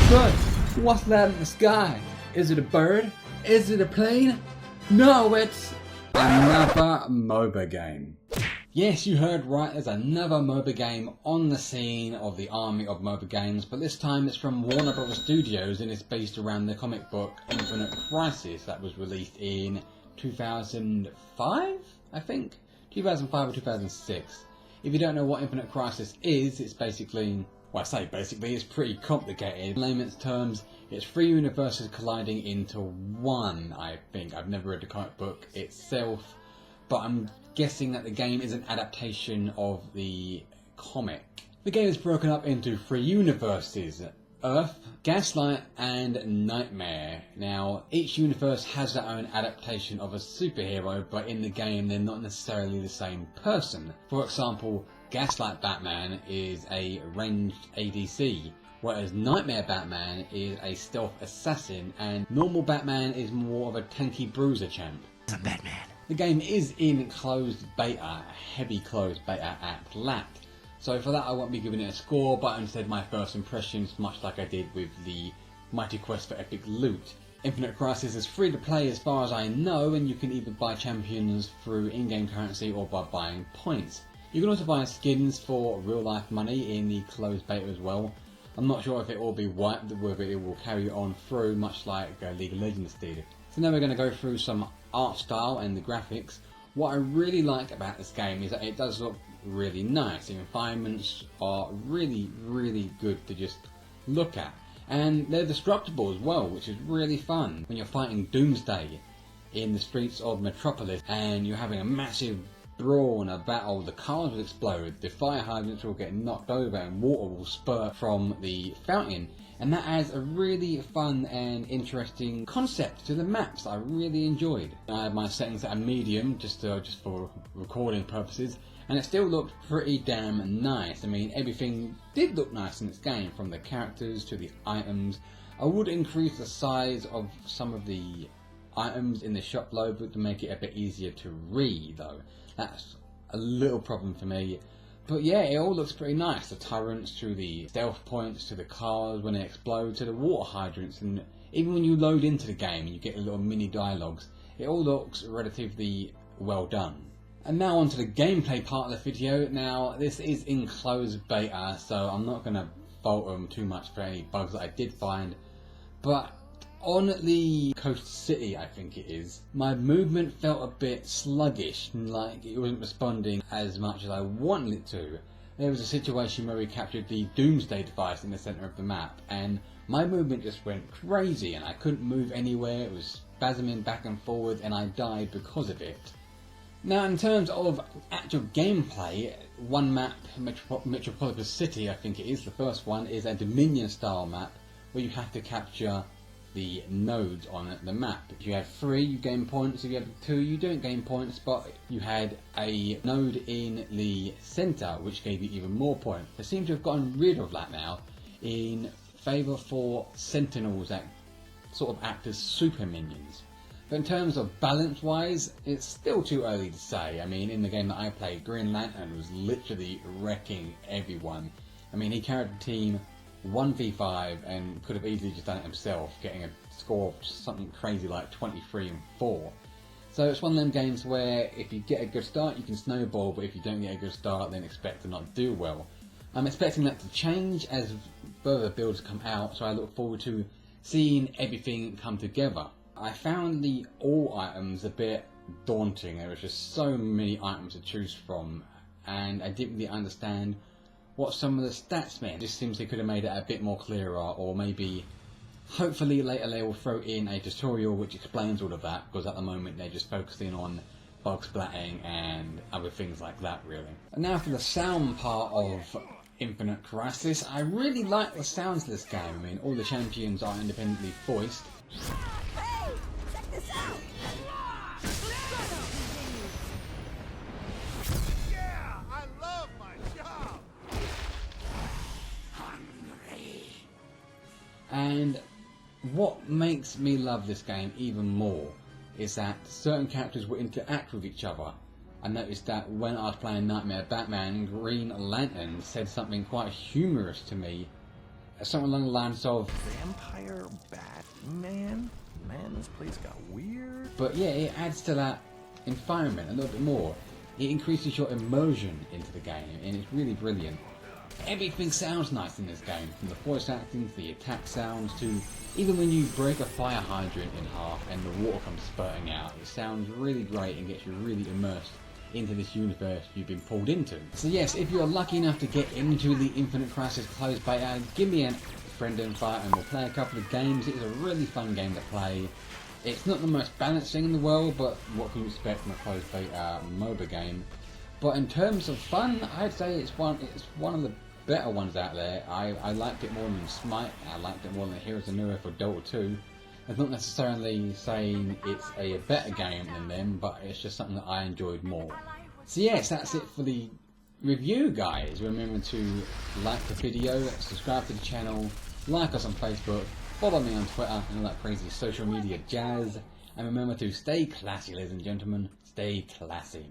But what's that in the sky? Is it a bird? Is it a plane? No, it's another MOBA game. Yes, you heard right, there's another MOBA game on the scene of the army of MOBA games, but this time it's from Warner Bros. Studios and it's based around the comic book Infinite Crisis that was released in 2005, I think? 2005 or 2006. If you don't know what Infinite Crisis is, it's basically, well I say basically, it's pretty complicated. In layman's terms, it's 3 universes colliding into one, I think. I've never read the comic book itself, but I'm guessing that the game is an adaptation of the comic. The game is broken up into 3 universes: Earth, Gaslight, and Nightmare. Now, each universe has their own adaptation of a superhero, but in the game they're not necessarily the same person. For example, Gaslight Batman is a ranged ADC, whereas Nightmare Batman is a stealth assassin, and normal Batman is more of a tanky bruiser champ. I'm Batman. The game is in closed beta, heavy closed beta at that. So for that I won't be giving it a score, but instead my first impressions, much like I did with the Mighty Quest for Epic Loot. Infinite Crisis is free to play as far as I know, and you can either buy champions through in-game currency or by buying points. You can also buy skins for real life money in the closed beta as well. I'm not sure if it will be wiped, whether it will carry on through, much like League of Legends did. So now we're going to go through some art style and the graphics. What I really like about this game is that it does look really nice. The environments are really good to just look at. And they're destructible as well, which is really fun. When you're fighting Doomsday in the streets of Metropolis and you're having a massive brawl and a battle, the cars will explode, the fire hydrants will get knocked over and water will spurt from the fountain. And that adds a really fun and interesting concept to the maps that I really enjoyed. I had my settings at a medium just for recording purposes, and it still looked pretty damn nice. I mean, everything did look nice in this game, from the characters to the items. I would increase the size of some of the items in the shop load to make it a bit easier to read though. That's a little problem for me. But yeah, it all looks pretty nice. The turrets, to the stealth points, to the cars when they explode, to the water hydrants, and even when you load into the game and you get the little mini dialogues, it all looks relatively well done. And now onto the gameplay part of the video. Now, this is in closed beta, so I'm not going to fault them too much for any bugs that I did find. But on the Coast City, I think it is, my movement felt a bit sluggish, like it wasn't responding as much as I wanted it to. There was a situation where we captured the Doomsday device in the centre of the map, and my movement just went crazy and I couldn't move anywhere. It was spasming back and forward and I died because of it. Now, in terms of actual gameplay, one map, Metropolis City I think it is, the first one, is a Dominion style map where you have to capture the nodes on the map. If you had 3, you gain points. If you had 2, you don't gain points, but you had a node in the centre which gave you even more points. They seem to have gotten rid of that now in favour for sentinels that sort of act as super minions. But in terms of balance wise, it's still too early to say. I mean, in the game that I played, Green Lantern was literally wrecking everyone. I mean, he carried the team 1v5 and could have easily just done it himself, getting a score of something crazy like 23 and 4. So it's one of them games where if you get a good start you can snowball, but if you don't get a good start then expect to not do well. I'm expecting that to change as further builds come out, so I look forward to seeing everything come together. I found the all items a bit daunting. There was just so many items to choose from and I didn't really understand what some of the stats meant. It just seems they could have made it a bit more clearer, or maybe hopefully later they will throw in a tutorial which explains all of that, because at the moment they're just focusing on bug splatting and other things like that really. And now for the sound part of Infinite Crisis. I really like the sounds of this game. I mean, all the champions are independently voiced. Hey, check this out. Yeah, I love my job. And what makes me love this game even more is that certain characters will interact with each other. I noticed that when I was playing Nightmare Batman, Green Lantern said something quite humorous to me something along the lines of Vampire Batman? Man, this place got weird. But yeah, it adds to that environment a little bit more. It increases your immersion into the game, and it's really brilliant. Everything sounds nice in this game, from the voice acting to the attack sounds to even when you break a fire hydrant in half and the water comes spurting out. It sounds really great and gets you really immersed into this universe you've been pulled into. So yes, if you're lucky enough to get into the Infinite Crisis closed beta, give me a friend invite and we'll play a couple of games. It is a really fun game to play. It's not the most balanced thing in the world, but what can you expect from a closed beta MOBA game? But in terms of fun, I'd say it's one of the better ones out there. I liked it more than Smite, I liked it more than Heroes of Nura for Dota 2. It's not necessarily saying it's a better game than them, but it's just something that I enjoyed more. So yes, that's it for the review, guys. Remember to like the video, subscribe to the channel, like us on Facebook, follow me on Twitter and all that crazy social media jazz, and remember to stay classy, ladies and gentlemen, stay classy.